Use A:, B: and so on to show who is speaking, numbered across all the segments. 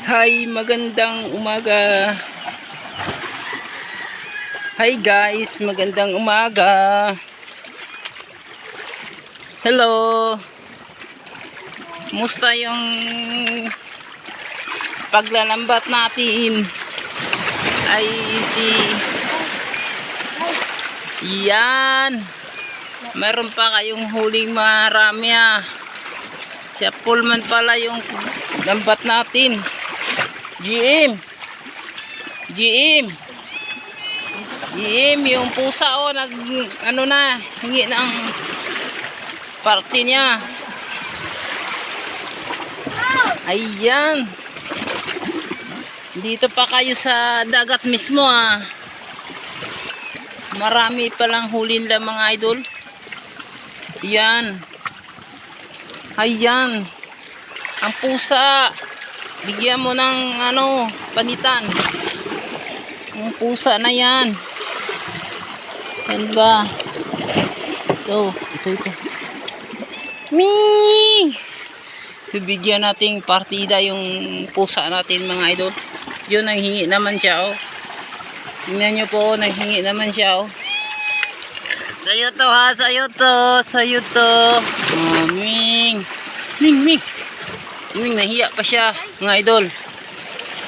A: Hi, magandang umaga. Hi guys, magandang umaga. Hello. Musta yung paglalambat natin? Ay yan. Meron pa kayong huling marami Siya Pullman pala yung lambat natin. GM yung pusa hingi ng parte niya. Ayan, dito pa kayo sa dagat mismo marami palang hulin lang mga idol. Yan, ayan ang pusa. Bigyan mo ng panitan yung pusa na yan. Yan ba? Ito. Ming! Bibigyan nating partida yung pusa natin mga idol. Yun, nanghingi naman siya Tingnan nyo po, nanghingi naman siya Sa'yo to sa'yo to. Ming! Nahiya pa siya mga idol.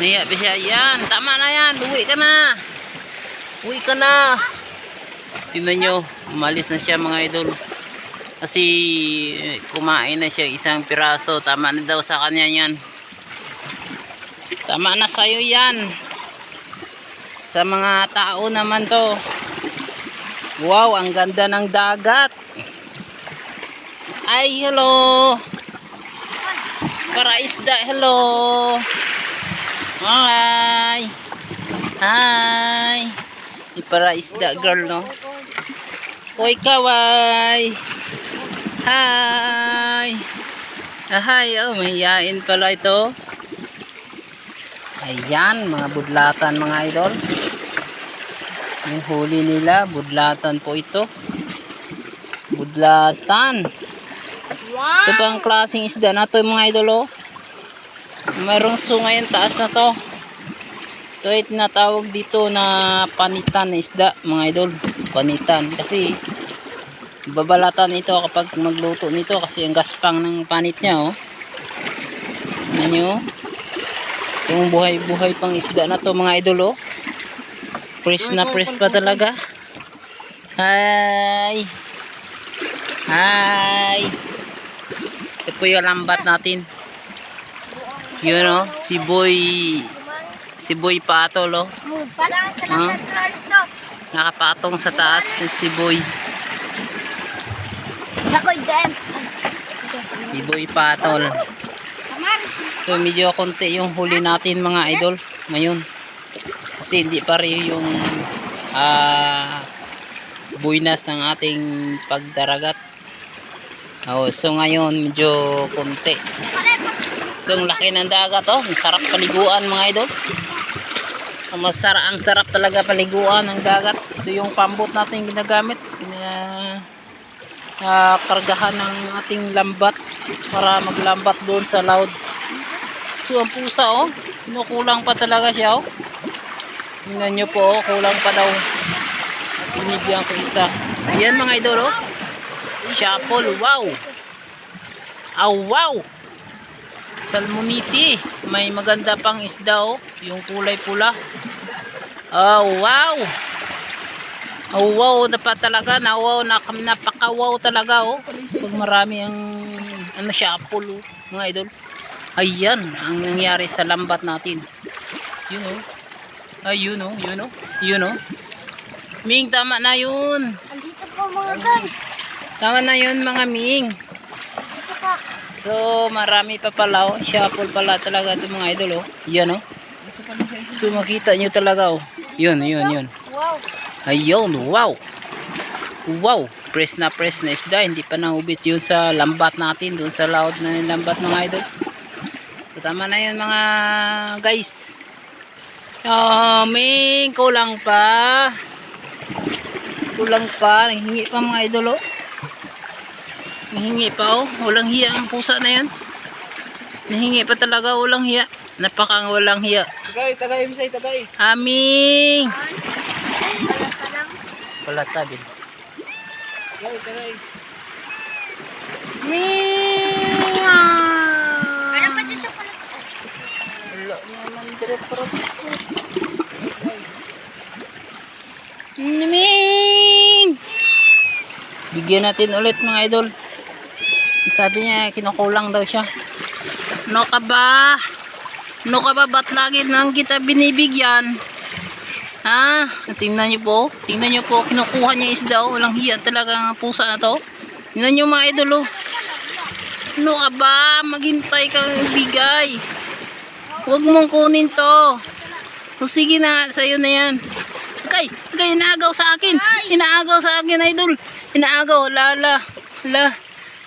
A: Nahiya pa siya. Yan, tama na yan. Uwi ka na. Tingnan nyo, umalis na siya mga idol. Kasi kumain na siya isang piraso. Tama na daw sa kanya yan. Tama na sa'yo yan. Sa mga tao naman to. Wow, ang ganda ng dagat. Ay, hello. Para isda, hello. Hi. Para isda girl, no? Hoy, kaway. Hi. Mahihain pala ito. Ayan, mga budlatan mga idol. Yung huli nila, budlatan po ito. Budlatan. Wow. Ito pang klaseng isda na to mga idol Mayroong sungay ang taas na to. Ito ay tinatawag dito na panitan na isda mga idol. Panitan kasi babalatan ito kapag magluto nito kasi ang gaspang ng panit niya Ano? Yung buhay pang isda na to mga idol Fresh na fresh pa talaga. Hi. Ito po yung lambat natin. Yun si Boy Patol nakapatong sa taas si Boy. Si Boy Patol. So medyo konti yung huli natin mga idol ngayon. Kasi hindi pa rin yung buinas ng ating pagdaragat. So ngayon medyo konti. So ang laki ng dagat ang sarap paliguan mga idol. Ang sarap talaga paliguan ng dagat. Ito yung pambot natin ginagamit. Kargahan ng ating lambat para maglambat doon sa loud. So ang pusa kinukulang pa talaga siya Tingnan nyo po kulang pa daw. Binigyan ko isa. Ayan mga idol Shuffle, wow. Wow. Salmoniti. May maganda pang isda yung kulay pula. Wow. Wow napaka-wow talaga Pag marami ang shuffle mga idol. Ayan ang nangyari sa lambat natin. You know. Ming, tama na yun.
B: Andito po mga guys.
A: Tama na yun mga Ming.
B: Dito pa.
A: So marami pa pala shuffle pala talaga ito mga idol Yan So makita nyo talaga Yun.
B: Wow.
A: Ayun, wow. Press na isda. Hindi pa nahubit yun sa lambat natin. Doon sa loud na lambat mga idol. So tama na yun mga guys. Ming, kulang pa. Nanghingi pa mga idol Nanghingi pa Walang hiya ang pusa na yan. Nahingi pa talaga, walang hiya. Napakang walang hiya.
C: Tagay, misay, tagay.
A: Aming!
B: Wala ka lang.
A: Wala tabi.
C: Tagay.
A: Ming!
B: Ano pa dyan sa kulit?
A: Wala naman dire-pero. Ming! Bigyan natin ulit mga idol. Sabi niya kinukulang daw siya. Ano ka ba? Ano ka ba? Ba't lagi lang kita binibigyan? Ha? Tingnan niyo po. Tingnan niyo po. Kinukuha niya isda. Oh. Walang hiya talaga ang pusa na to. Tingnan niyo mga idol. Oh. Ano ka ba? Maghintay kang bigay. Huwag mong kunin to. O sige na. Sa'yo na yan. Okay. Inaagaw sa akin. Inaagaw sa akin idol. Inaagaw. Lala.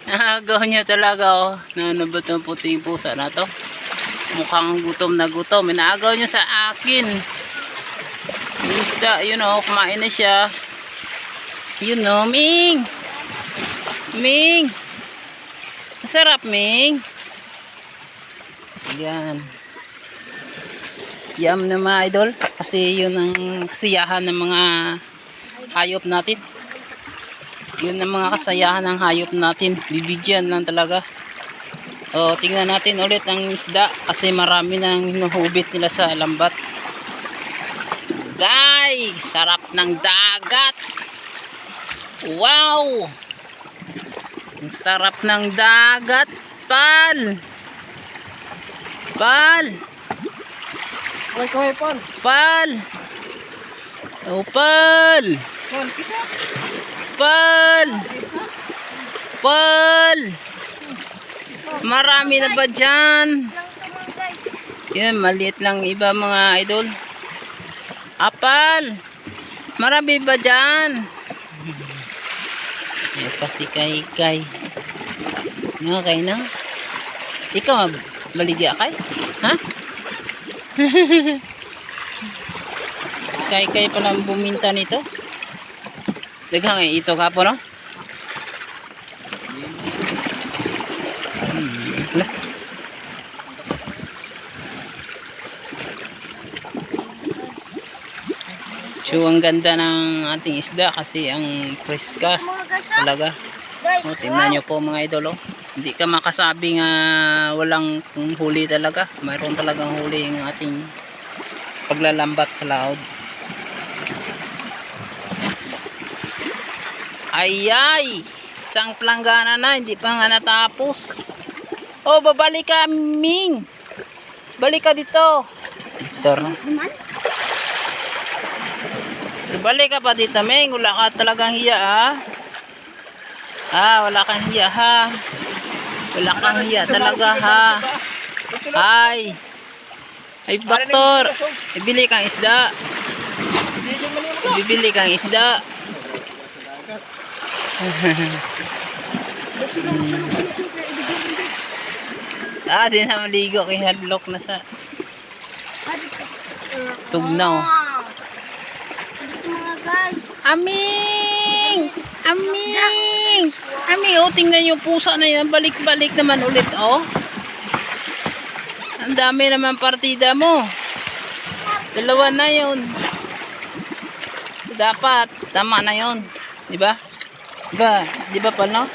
A: Naagaw niya talaga. Oh. Ano ba itong puting pusa na to? Mukhang gutom na gutom. Inaagaw niya sa akin. Yung isda, yun o, kumain na siya. Yun o, Ming! Ming! Masarap, Ming! Yan. Yum na mga idol. Kasi yun ang kasiyahan ng mga hayop natin. Yun ang mga kasayahan ng hayop natin. Bibigyan lang talaga. O, tingnan natin ulit ang isda. Kasi marami nang hinuhubit nila sa lambat. Guys, sarap ng dagat. Wow! Ang sarap ng dagat, pal. Pal.
C: Kaway, Paul.
A: Pal. Oh, pal.
C: Paul, kita.
A: Pal. Pal. Marami na ba dyan? Yan, maliit lang iba mga idol. Apal. Marami ba dyan? Kasi kay. Ano kay na? Ikaw maligya kay? Ha? Kay palang buminta nito. Daghang ito kapo no? So ang ganda ng ating isda kasi ang preska
B: Mga guys,
A: talaga.
B: guys,
A: O, tingnan nyo po mga idol. Oh. Hindi ka makasabi nga walang huli talaga. Mayroon talagang huli yung ating paglalambat sa laod. Ay! Isang planggana na, hindi pa nga natapos. Oh, babalik ka, Ming! Balik ka dito. Dito, no? Balik ka pa dito, Ming. Wala ka talagang hiya, ha? Wala kang hiya, ha? Wala kang hiya talaga, ha? Ay, Baktor. Bibili kang isda. Bibili kang isda. Di na maligo kay hadlock na sa tugnaw.
B: Dito mga guys.
A: Aming! Oh, tingnan yung pusa na yun. Balik-balik naman ulit, oh. Ang dami naman partida mo. 2 na yun. Dapat, tama na yun. Diba? Diba pa, no?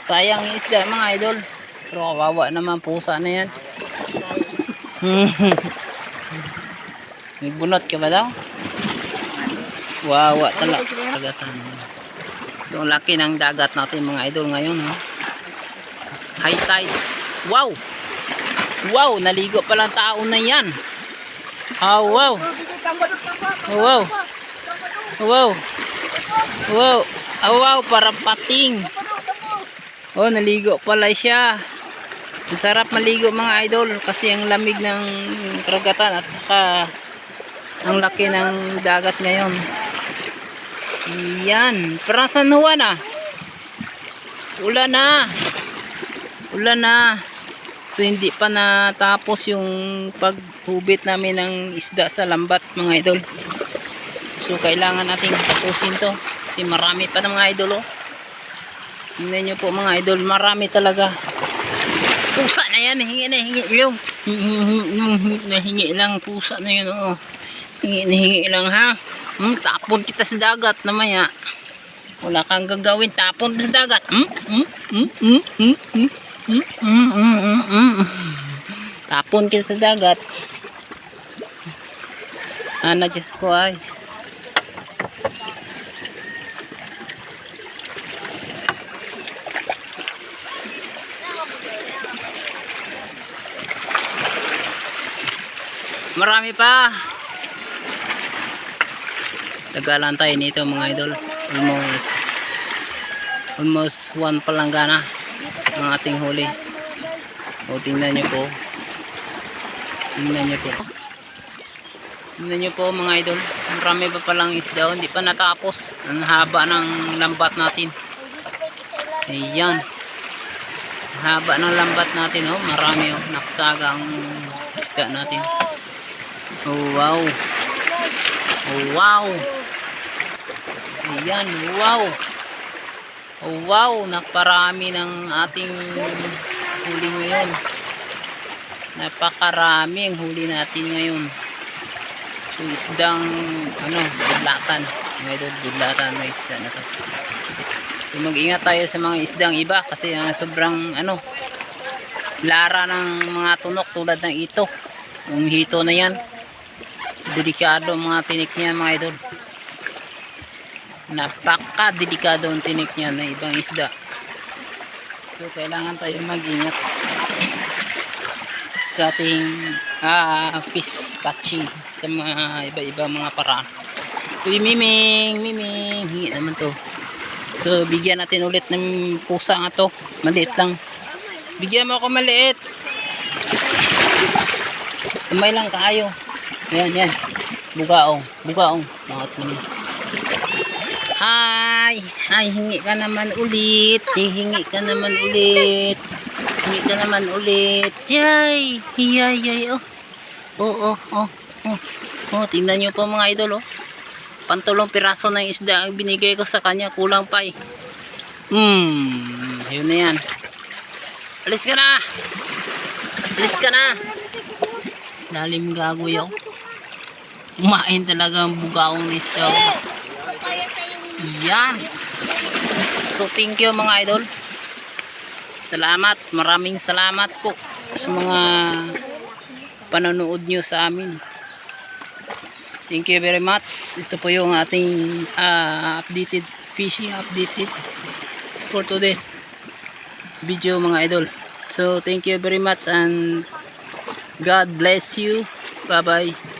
A: Sayang yung isda, mga idol. Pero kawawa naman pusa na yan. Nagbunot ka ba daw? Wawa talaga. So laki ng dagat natin mga idol ngayon, ha? High tide. Wow, naligo palang tao na yan. Wow, parang pating. Oh, naligo pala siya. Ang sarap maligo mga idol kasi ang lamig ng karagatan at saka ang laki ng dagat ngayon. Yan, parang San Juan ah. Ulan na. So hindi pa natapos yung paghubit namin ng isda sa lambat mga idol. So kailangan nating tapusin to kasi marami pa ng mga idol, oh. Tingnan nyo po mga idol, marami talaga. Pusa na yan, hingi yung Nahingi lang pusa na yun, oh. Hingi lang, ha. Tapon kita sa dagat namaya. Wala kang gagawin, tapon sa dagat. Tapon kita sa dagat. Ana, Diyos ko ay. Marami pa. Tagalan tayo nito mga idol. Almost 1 pa lang gana ang ating huli. O tingnan nyo po. Tingnan nyo po mga idol. Marami pa palang isda. Hindi pa natapos. Ang haba ng lambat natin. Ayan. Haba ng lambat natin. Oh. Marami. Oh. Naksaga ang isda natin. Oh wow. Oh wow. Ayan. Wow. Oh wow. Naparami ng ating huli ngayon. Napakarami ang huli natin ngayon. So, isdang budlatan. Ngayon budlatan na isda na to. So, mag-ingat tayo sa mga isdang iba kasi sobrang lara ng mga tunok tulad ng ito. Yung hito na yan. Delikado ang mga tinik niya mga idol. Napaka delikado ang tinik niya na ibang isda. So kailangan tayo mag-ingat sa ating fish catching sa mga iba-iba mga paraan. Uy, miming hingi naman to. So bigyan natin ulit ng pusa nga to. Maliit lang. Bigyan mo ako maliit. Umay lang kaayo. Yan. Bugaong. Bakit mo niya? Hi, hingi ka naman ulit. Hingi ka naman ulit. Yay. Oh, tingnan nyo po mga idol, oh. Pantulong piraso ng isda ang binigay ko sa kanya. Kulang pa eh. Yun na yan. Alis ka na. Lalim gago yaw. Kumain talaga ang bugaong na isda. Yan. So thank you mga idol. Salamat. Maraming salamat po sa mga panonood nyo sa amin. Thank you very much. Ito po yung ating fishing updated for today's video mga idol. So thank you very much and God bless you. Bye bye.